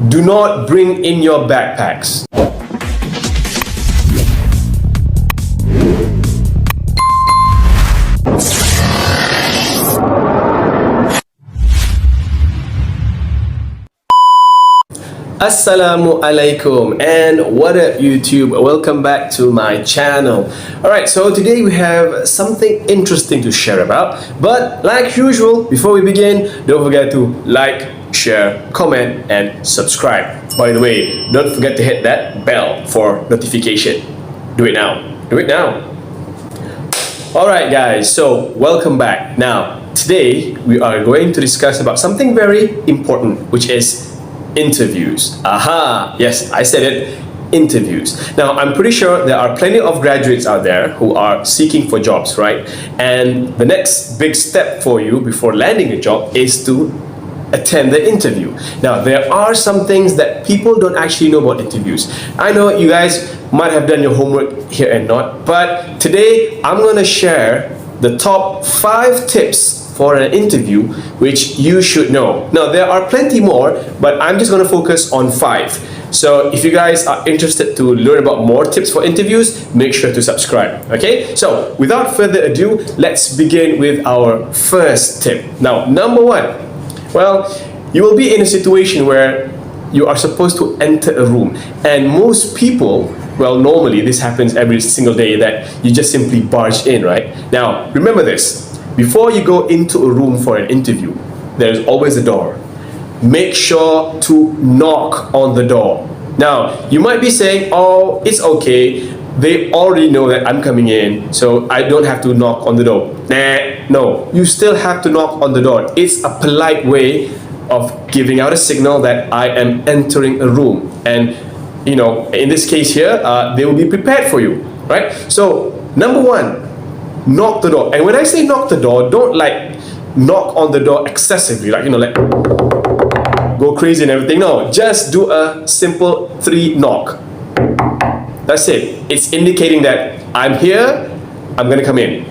Do not bring in your backpacks. Assalamu alaikum and what up YouTube, welcome back to my channel. Alright, so today we have something interesting to share about, but like usual, before we begin, don't forget to like, share, comment and subscribe. By the way, don't forget to hit that bell for notification. Do it now. Do it now. Alright guys, so welcome back. Now, today we are going to discuss about something very important, which is interviews. Aha! Yes, I said it. Interviews. Now, I'm pretty sure there are plenty of graduates out there who are seeking for jobs, right? And the next big step for you before landing a job is to attend the interview. Now, there are some things that people don't actually know about interviews. I know you guys might have done your homework here and not, but today I'm going to share the top 5 tips for an interview which you should know. Now there are plenty more, but I'm just going to focus on 5. So if you guys are interested to learn about more tips for interviews, make sure to subscribe. Okay, so without further ado, let's begin with our first tip. Now, number 1, well, you will be in a situation where you are supposed to enter a room, and most people, well, normally this happens every single day, that you just simply barge in, right? Now remember this: before you go into a room for an interview, there's always a door. Make sure to knock on the door. Now, you might be saying, oh, it's okay, they already know that I'm coming in, so I don't have to knock on the door. Nah, no, you still have to knock on the door. It's a polite way of giving out a signal that I am entering a room. And, you know, in this case here, they will be prepared for you, right? So, number 1, knock the door. And when I say knock the door, don't like knock on the door excessively, like, you know, like go crazy and everything. No, just do a simple 3 knock. That's it. It's indicating that I'm here, I'm gonna come in.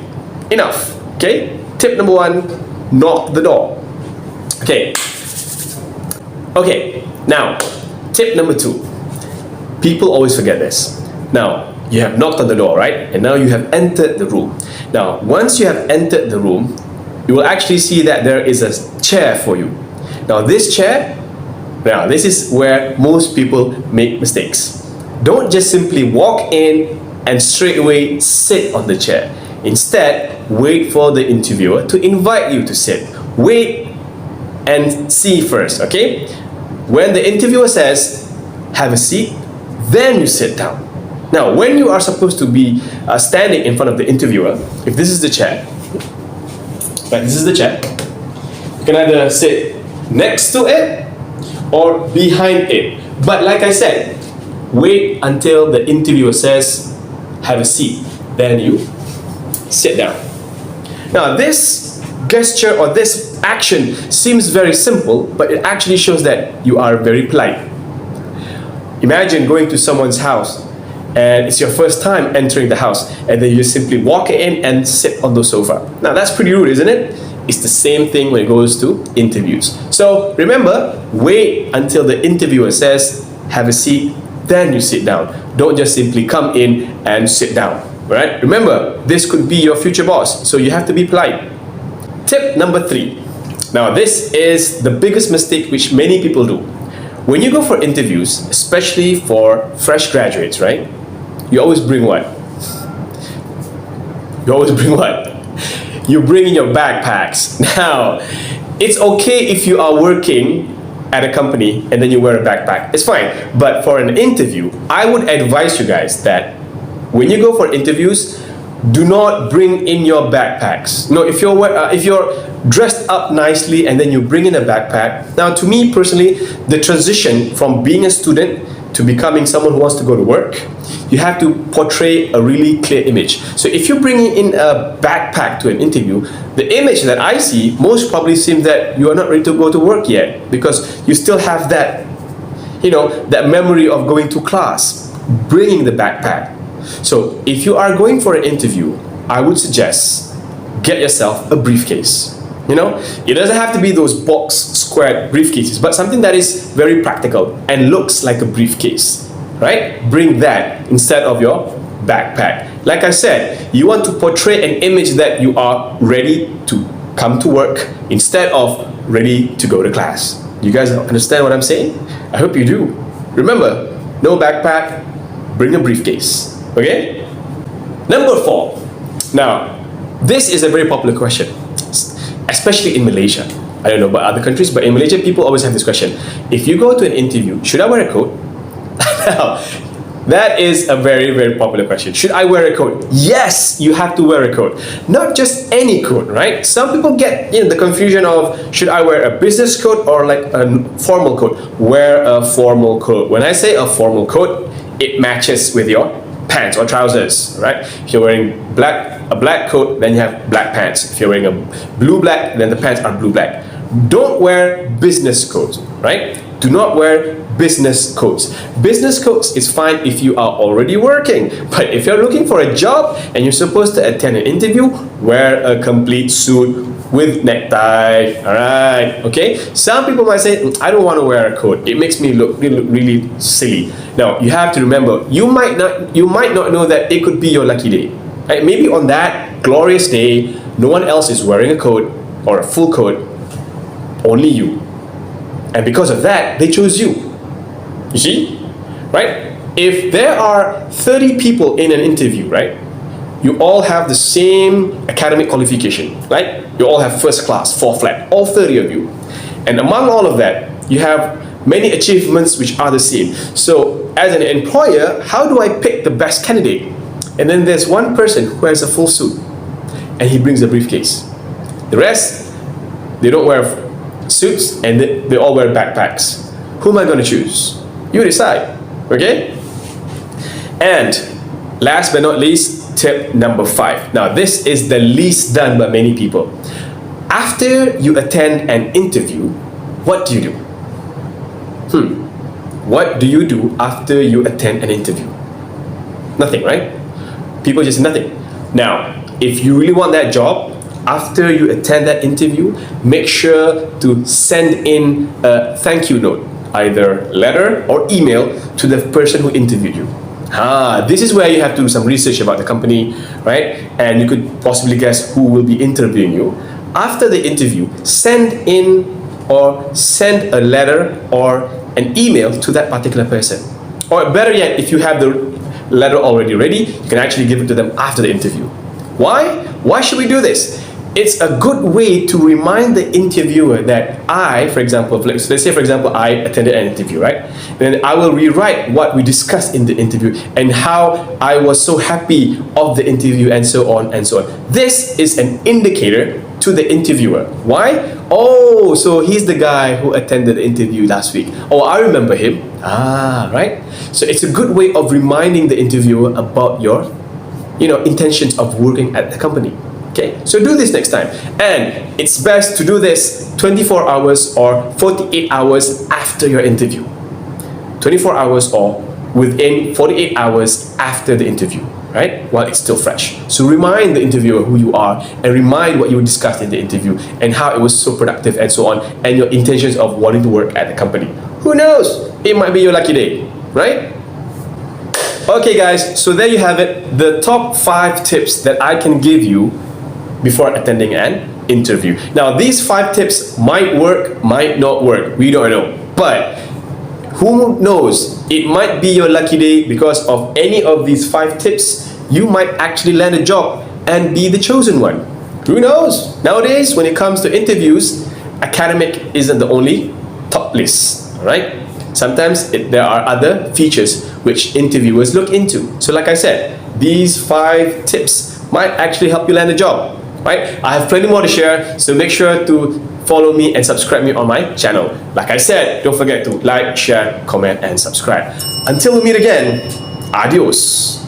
Enough. Okay? Tip number 1, knock the door. Okay. Okay, now tip number 2. People always forget this. Now, you have knocked on the door, right? And now you have entered the room. Now, once you have entered the room, you will actually see that there is a chair for you. Now, this chair, now this is where most people make mistakes. Don't just simply walk in and straight away sit on the chair. Instead, wait for the interviewer to invite you to sit. Wait and see first, okay? When the interviewer says, have a seat, then you sit down. Now, when you are supposed to be standing in front of the interviewer, if this is the chair, right, this is the chair, you can either sit next to it or behind it. But like I said, wait until the interviewer says, have a seat, then you sit down. Now, this gesture or this action seems very simple, but it actually shows that you are very polite. Imagine going to someone's house and it's your first time entering the house, and then you simply walk in and sit on the sofa. Now that's pretty rude, isn't it? It's the same thing when it goes to interviews. So remember, wait until the interviewer says, have a seat, then you sit down. Don't just simply come in and sit down, right? Remember, this could be your future boss, so you have to be polite. Tip number 3. Now this is the biggest mistake which many people do. When you go for interviews, especially for fresh graduates, right? You always bring what? You always bring what? You bring in your backpacks. Now, it's okay if you are working at a company and then you wear a backpack. It's fine. But for an interview, I would advise you guys that when you go for interviews, do not bring in your backpacks. No, if you're dressed up nicely and then you bring in a backpack. Now, to me personally, the transition from being a student to becoming someone who wants to go to work, you have to portray a really clear image. So if you're bringing in a backpack to an interview, the image that I see most probably seems that you are not ready to go to work yet, because you still have that, you know, that memory of going to class, bringing the backpack. So if you are going for an interview, I would suggest get yourself a briefcase. You know, it doesn't have to be those box squared briefcases, but something that is very practical and looks like a briefcase, right? Bring that instead of your backpack. Like I said, you want to portray an image that you are ready to come to work instead of ready to go to class. You guys understand what I'm saying? I hope you do. Remember, no backpack, bring a briefcase. Okay? Number 4. Now, this is a very popular question, especially in Malaysia. I don't know about other countries, but in Malaysia, people always have this question. If you go to an interview, should I wear a coat? Now, that is a very, very popular question. Should I wear a coat? Yes, you have to wear a coat. Not just any coat, right? Some people get the confusion of, should I wear a business coat or like a formal coat? Wear a formal coat. When I say a formal coat, it matches with your pants or trousers, right? If you're wearing a black coat, then you have black pants. If you're wearing a blue-black, then the pants are blue-black. Don't wear business coats, right? Do not wear business coats. Business coats is fine if you are already working, but if you're looking for a job and you're supposed to attend an interview, wear a complete suit with necktie. All right, okay? Some people might say, I don't want to wear a coat. It makes me look really silly. Now, you have to remember, you might not know that it could be your lucky day. Right? Maybe on that glorious day, no one else is wearing a coat or a full coat, only you. And because of that, they chose you. You see? Right? If there are 30 people in an interview, right? You all have the same academic qualification, right? You all have first class, 4 flat, all 30 of you. And among all of that, you have many achievements which are the same. So as an employer, how do I pick the best candidate? And then there's one person who has a full suit and he brings a briefcase. The rest, they don't wear suits and they all wear backpacks. Who am I going to choose? You decide, okay? And last but not least, tip number 5. Now, this is the least done by many people. After you attend an interview, what do you do? What do you do after you attend an interview? Nothing, right? People just nothing. Now, if you really want that job, after you attend that interview, make sure to send in a thank you note, either letter or email to the person who interviewed you. This is where you have to do some research about the company, right? And you could possibly guess who will be interviewing you. After the interview, send in or send a letter or an email to that particular person. Or better yet, if you have the letter already ready, you can actually give it to them after the interview. Why? Why should we do this? It's a good way to remind the interviewer that for example, let's say for example, I attended an interview, right? Then I will rewrite what we discussed in the interview and how I was so happy of the interview and so on and so on. This is an indicator to the interviewer. Why? Oh, so he's the guy who attended the interview last week. Oh, I remember him. Right? So it's a good way of reminding the interviewer about your, intentions of working at the company. Okay, so do this next time. And it's best to do this 24 hours or 48 hours after your interview. 24 hours or within 48 hours after the interview, right? While it's still fresh. So remind the interviewer who you are and remind what you discussed in the interview and how it was so productive and so on, and your intentions of wanting to work at the company. Who knows? It might be your lucky day, right? Okay guys, so there you have it. The top 5 tips that I can give you before attending an interview. Now, these 5 tips might work, might not work. We don't know. But who knows? It might be your lucky day because of any of these 5 tips. You might actually land a job and be the chosen one. Who knows? Nowadays, when it comes to interviews, academic isn't the only top list, right? Sometimes there are other features which interviewers look into. So like I said, these 5 tips might actually help you land a job. Right? I have plenty more to share, so make sure to follow me and subscribe me on my channel. Like I said, don't forget to like, share, comment, and subscribe. Until we meet again, adios.